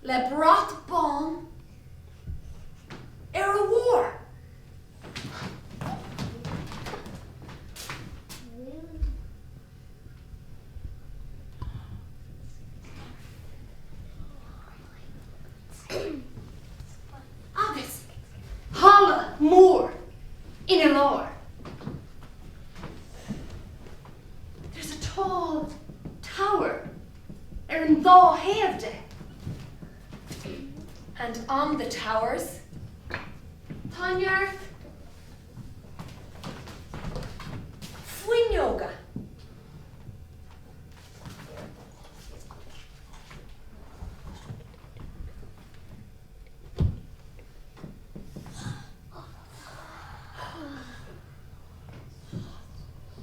Le brat bon a war. Agus Hala more in a lore. There's a tall tower in the Havde. And on the towers, Tanyarth, Fwin yoga.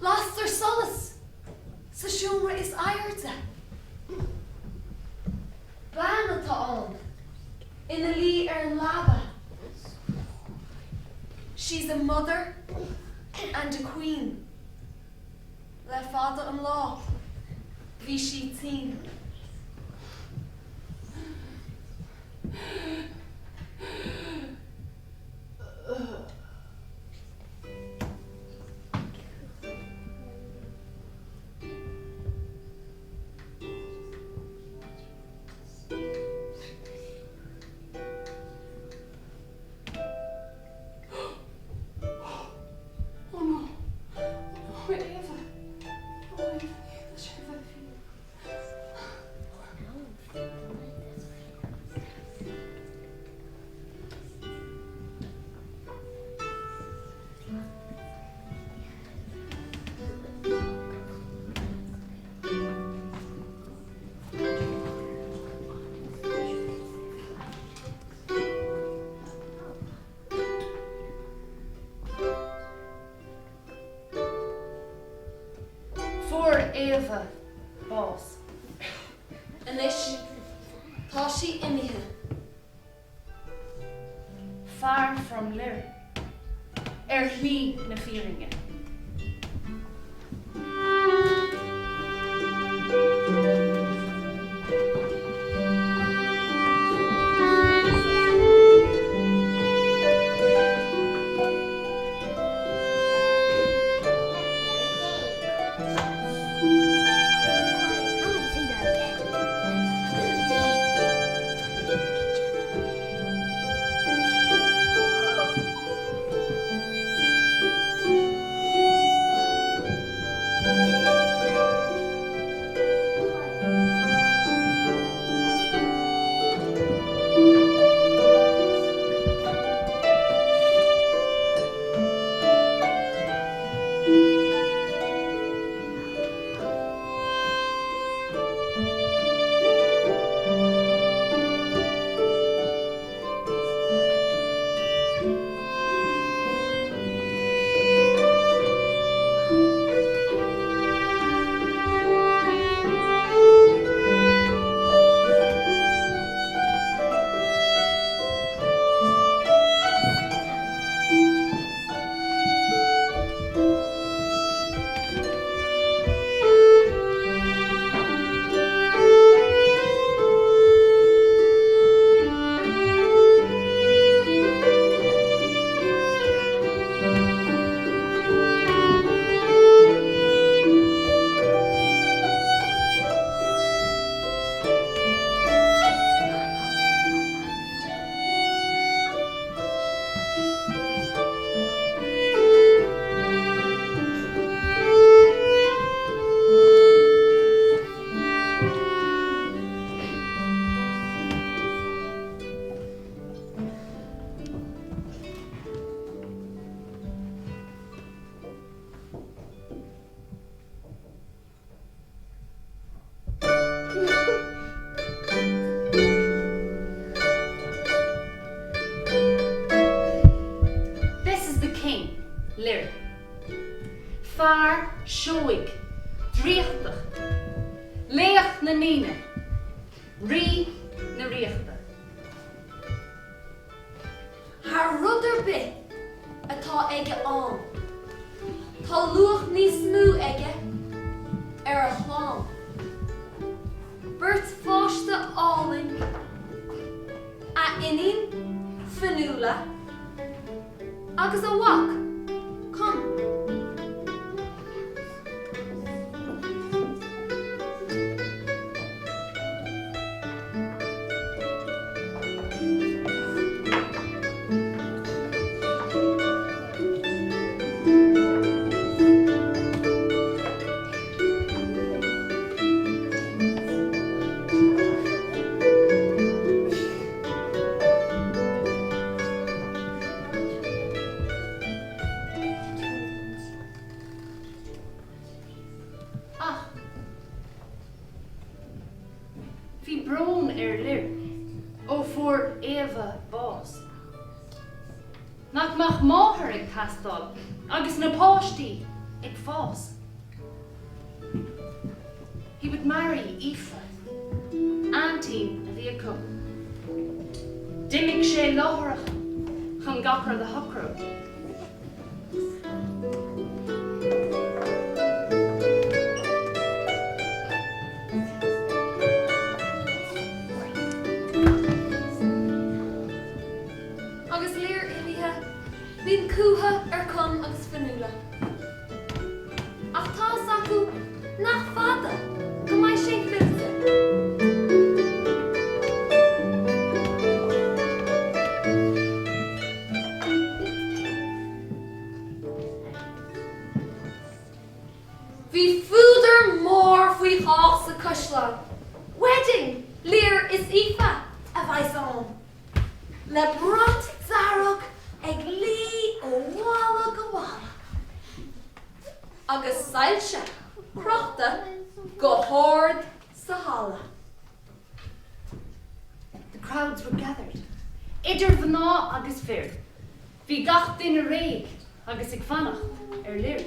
Laster solace, sa siomra is airte. Banata on. In the Lee lava. She's a mother and a queen. Le father-in-law, vi she teen. Eva, boss. Anish, Tashi Imiha. Far from Lir. Lee na Fearingen. Lir. Far Shoig, Drichtach, Leach na Nina, Rí na Riachta. Haar rudder bit atá ige an. Tá luach níos mú ige a chlán. Bert fáiste áling inin fanúla agus a wach. Come. Branar Lir, ó for Eva bás. Nach mach máthar ag tastal, agus na Pháistí ag fás. He would marry Aoife, Antín a bhí acu. Dimig sé láthraach chun gachar the hocrú. Bhín cútha chum agus fanúla. Ach tá acu nach fada go mbeidh sé fibhte. Bhí fúdar mór faoi chás sa Cúisleán. Wedding, Lir is Aoife a faiséán. Le brot zarach ag lí ó bhála go bhála. Agus sailse crochta go hord sa hala. The crowds were gathered. Idir bhaná agus fear. Bhí gach duine réig agus ag fannacht Lir.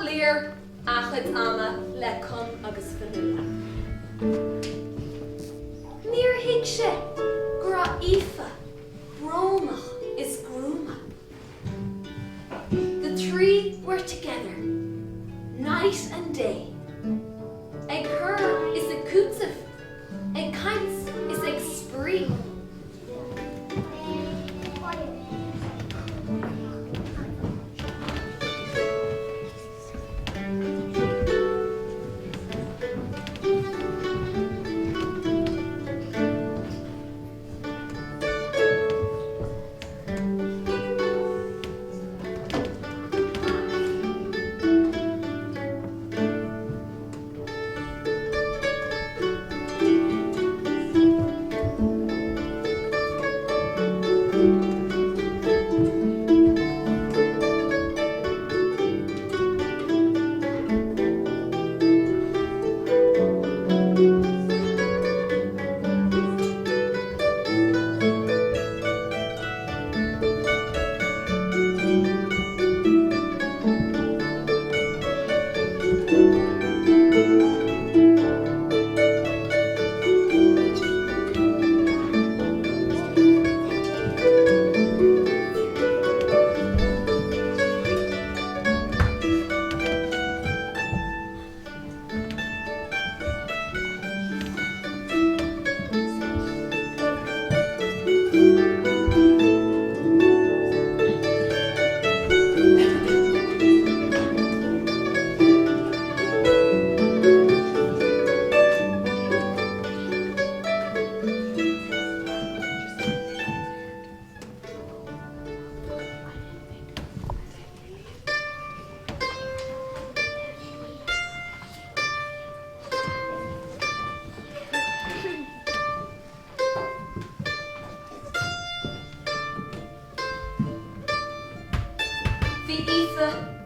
Lir achad ama le cum agus fanúla. Níor hic sé gur a Aoife brónach is grúma. together, night and day. Ag her is a cútsif, ag kaints is ag spree.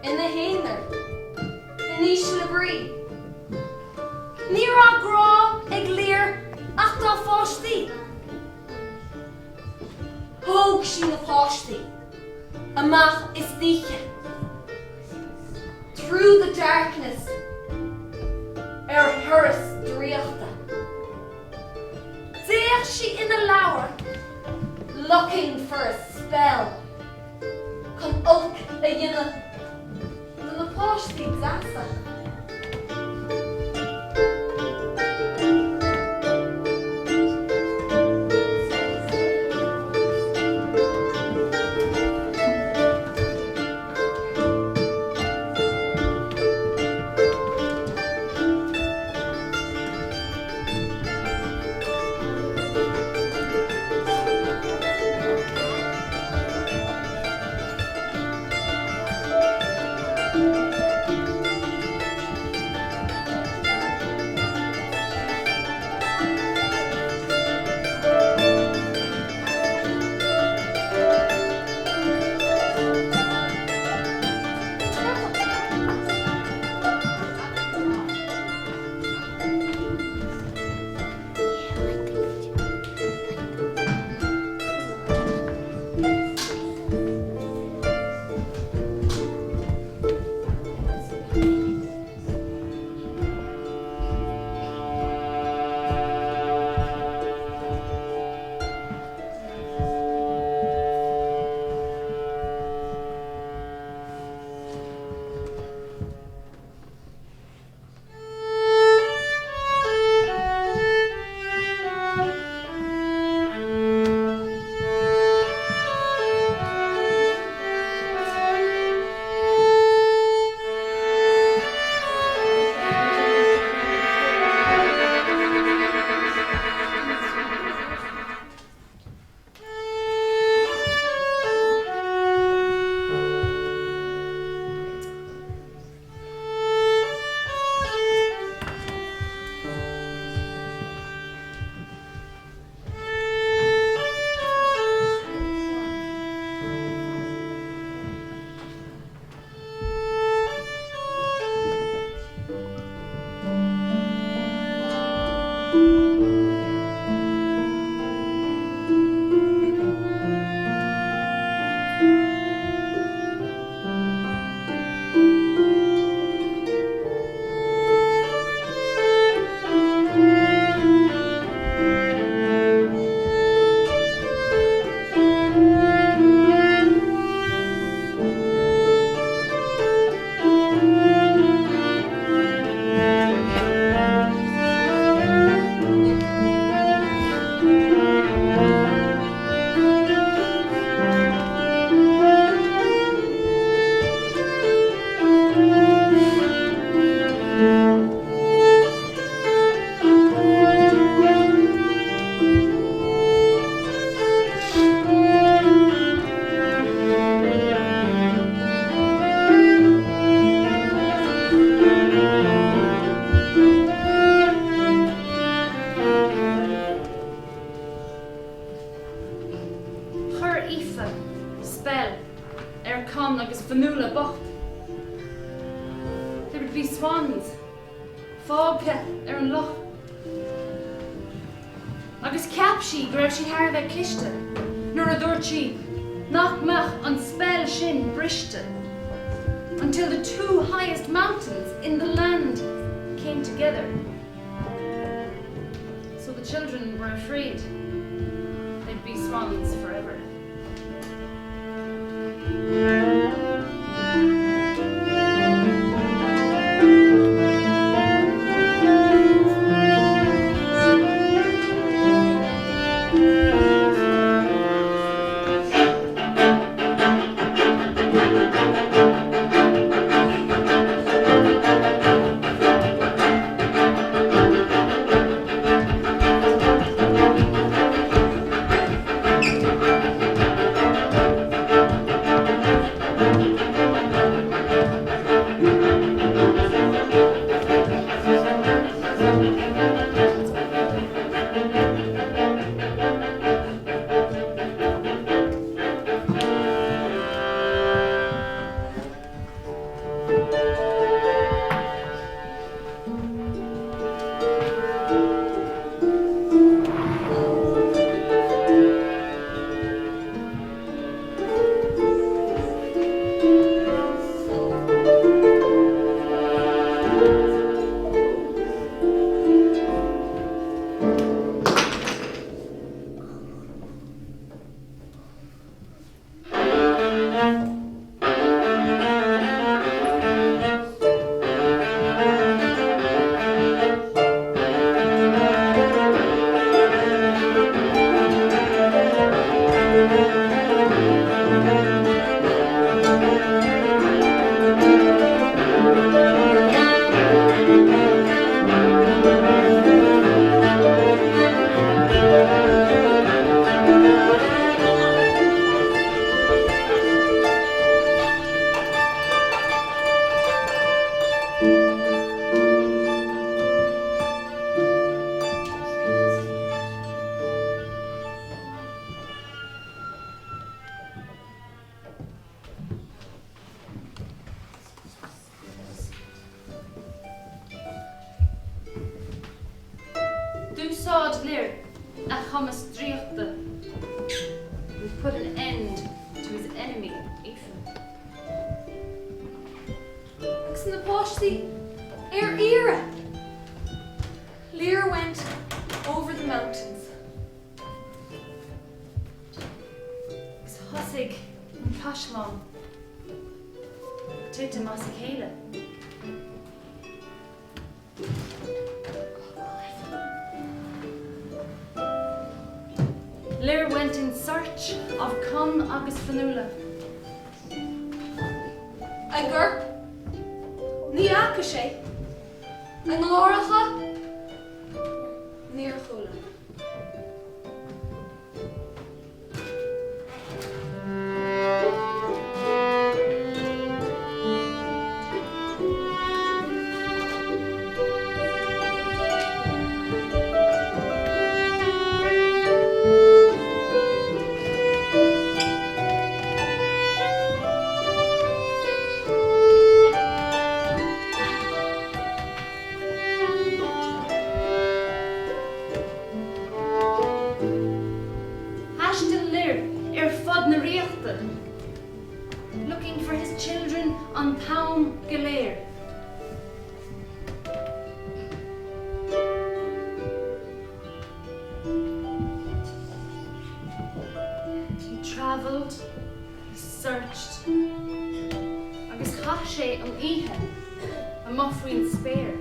In the hainer, in ish lebrí. Níor á grá ag Lir ach dá Pháistí. Hóg sí na Pháistí, amach is díche. Through the darkness, thuras dríochta. Déach she in a lower, looking for a spell. Con ulk a dhéanamh na Pháistí Neasa. Aoife, spell, con agus fanula bocht. There would be swans, fágtha an loch. Agus capsí go raibh sí thar kiste, nuair a dúirt sí nachmach an spell sin briste, until the two highest mountains in the land came together. So the children were afraid they'd be swans forever. Clann Lir, a chamas dríochta, who put an end to his enemy, Aoife. Agus na Pháistí, Ira. Lir went over the mountains. Agus hosig an Lochlainn, tuite mas Kiely. Lir went in search of Con agus Fanula. Agur, Neasa sé, an Lochlainn, níor chula. Looking for his children on Clann Lir. He travelled, he searched, agus cha sé an ihe, a muffrin spare.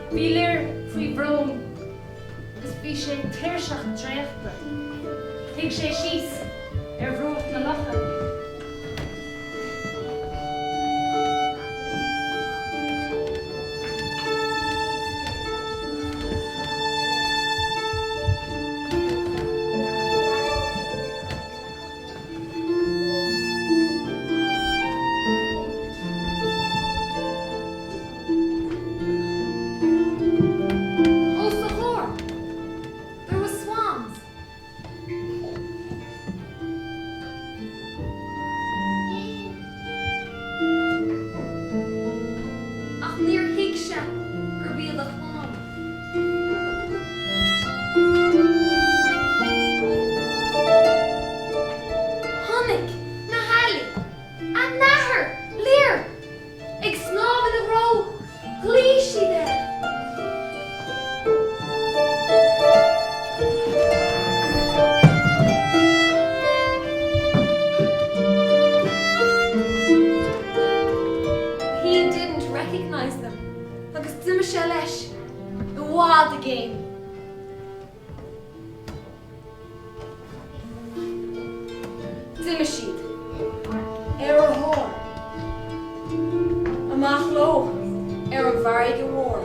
Bhí Lir faoi bhrón, bhar go mhór.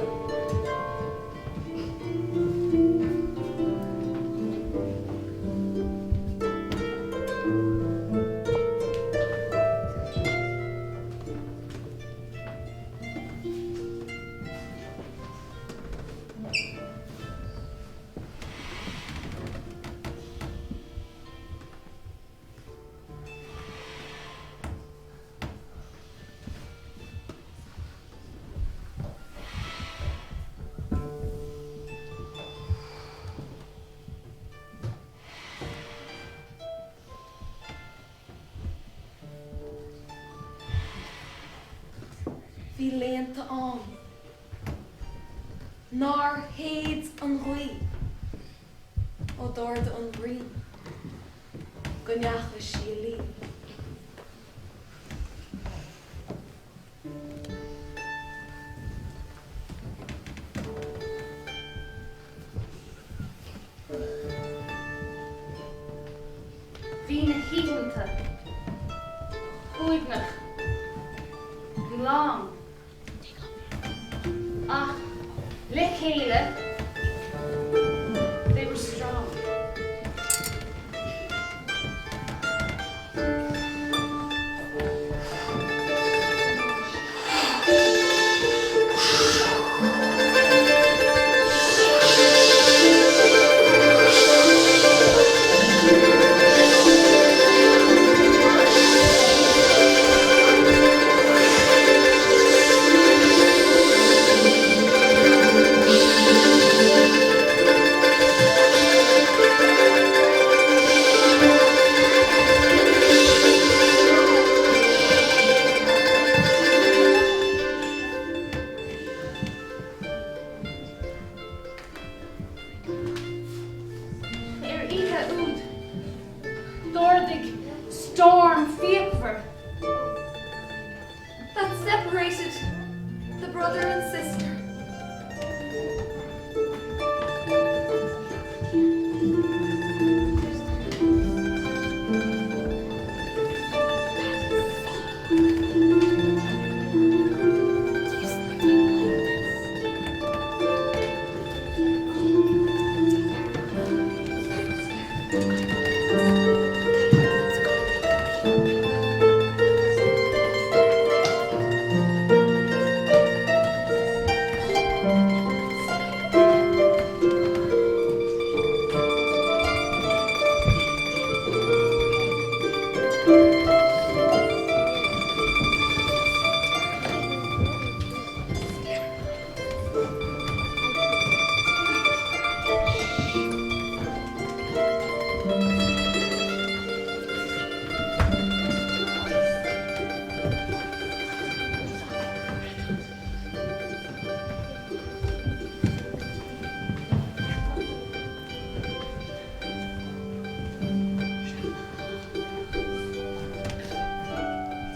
Bhí léanta an. Nár héad an ghuí. Ó dárda an bhrín. Go neacha Kiely. Bhí na híonanta. Chúignach. Long. Le Kiely, they were strong. Storm fever. That separated the brother and sister.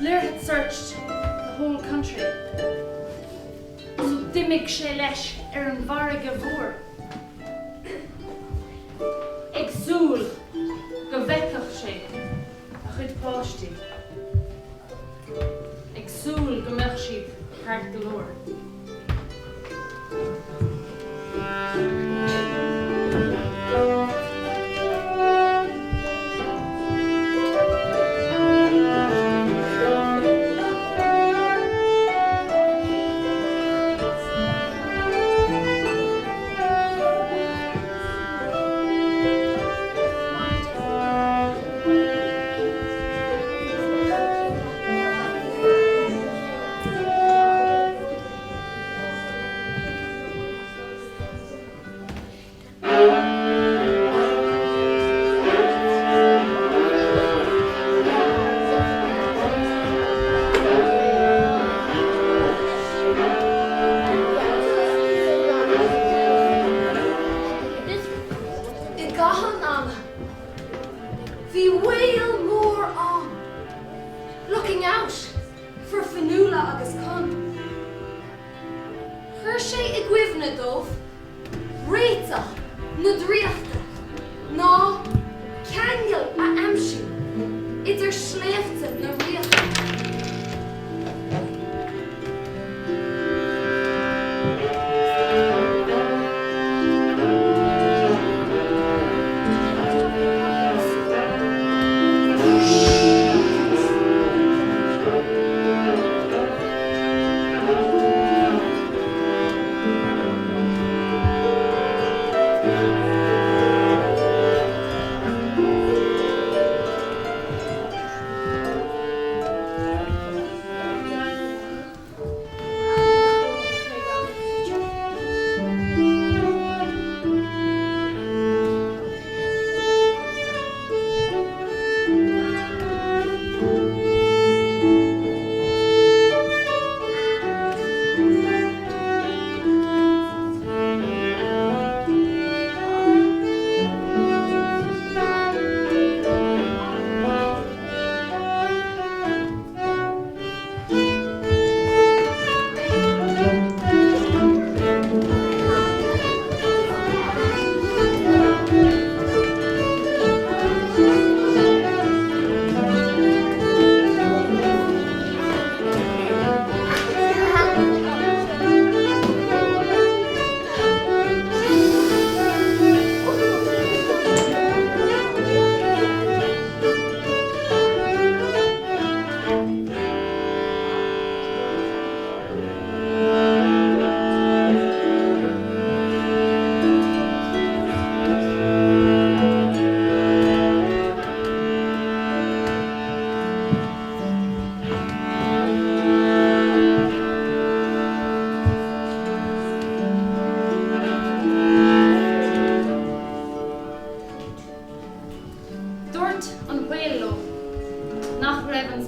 Lir had searched the whole country. So dimig sé leis an bharg a bhór. Agsúil go bhfeicfeach sé a chud Pháistí. Agsúil go mbeadh siad thart go leor.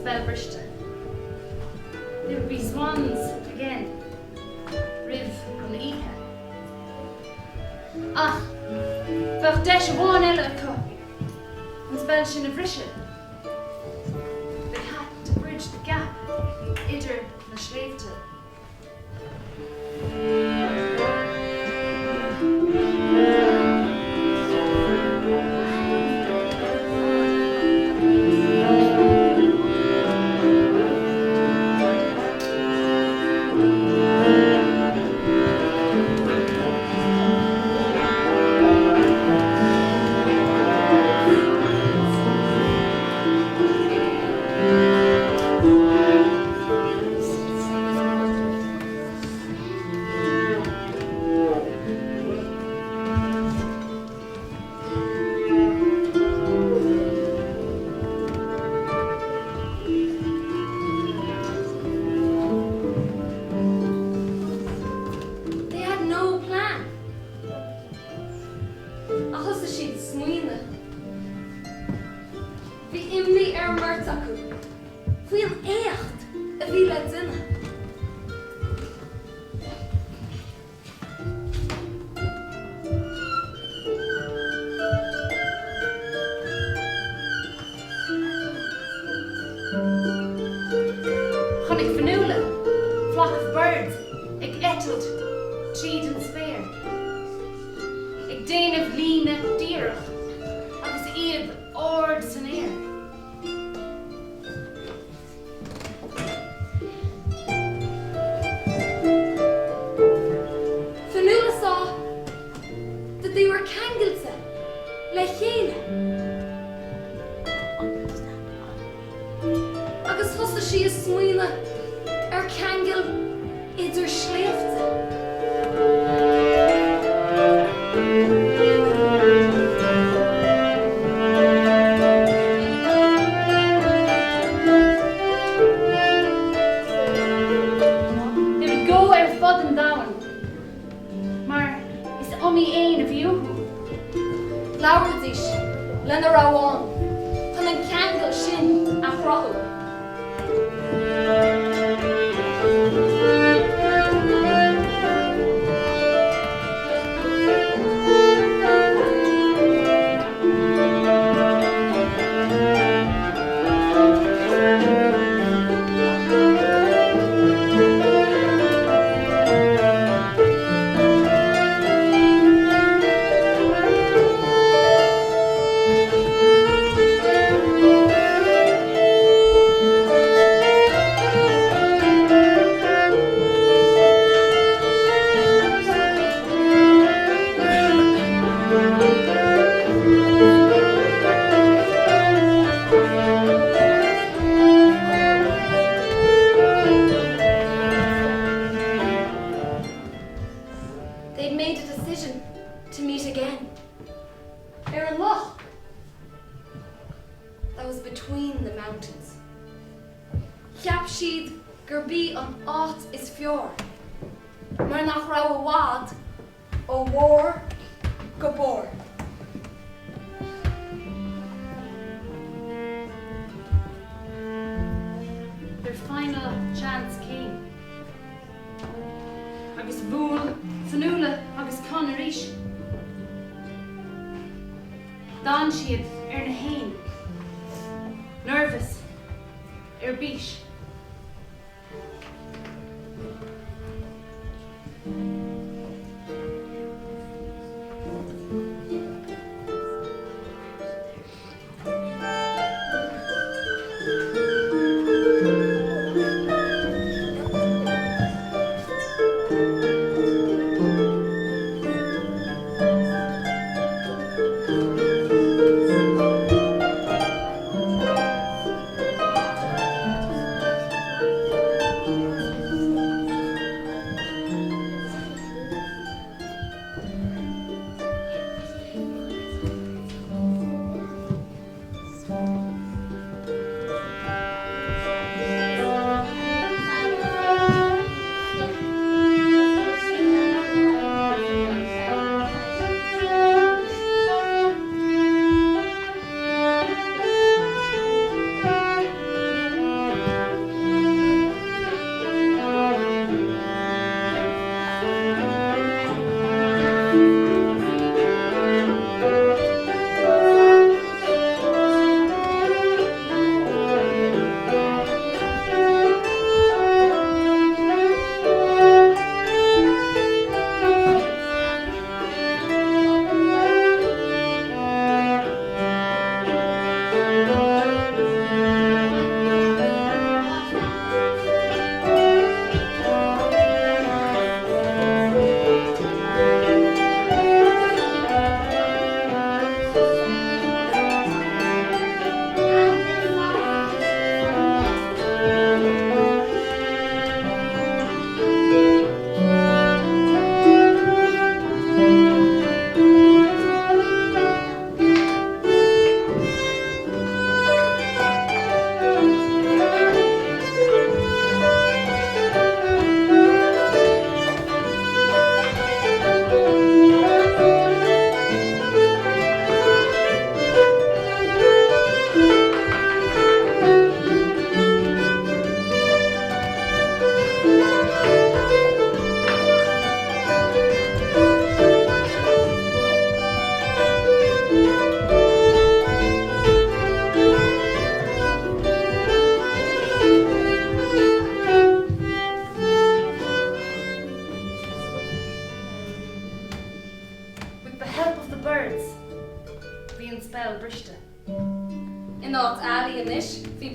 spell brishta. There would be swans again. Riv on the Ica. Ach, bach desh one elka. And spell shin of Risha. They had to bridge the gap. Ider na Shleifta.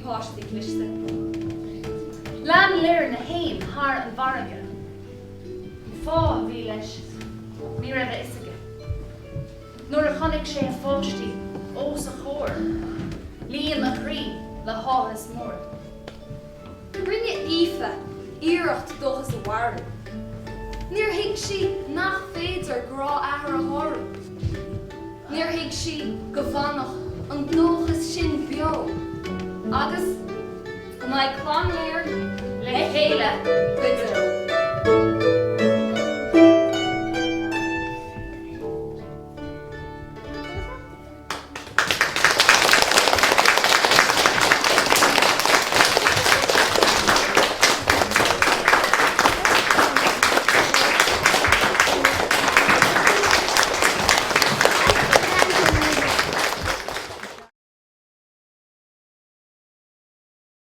Pháistí cliste. Clann Lir na haim haar an bharige. Fá a bhí leis, ní raibh isige. Nuair a chonig sé a Pháistí, ó sa chóir, líon na chrí le háthas mór. Rinne Aoife, iirecht dochas a bhharú. Níor hiig si nach féidir grá ahar a háru. Níor hiig si go bhanach an dochas sin beo. Agus, go mbeidh Clann Lir Le chéile, cuide.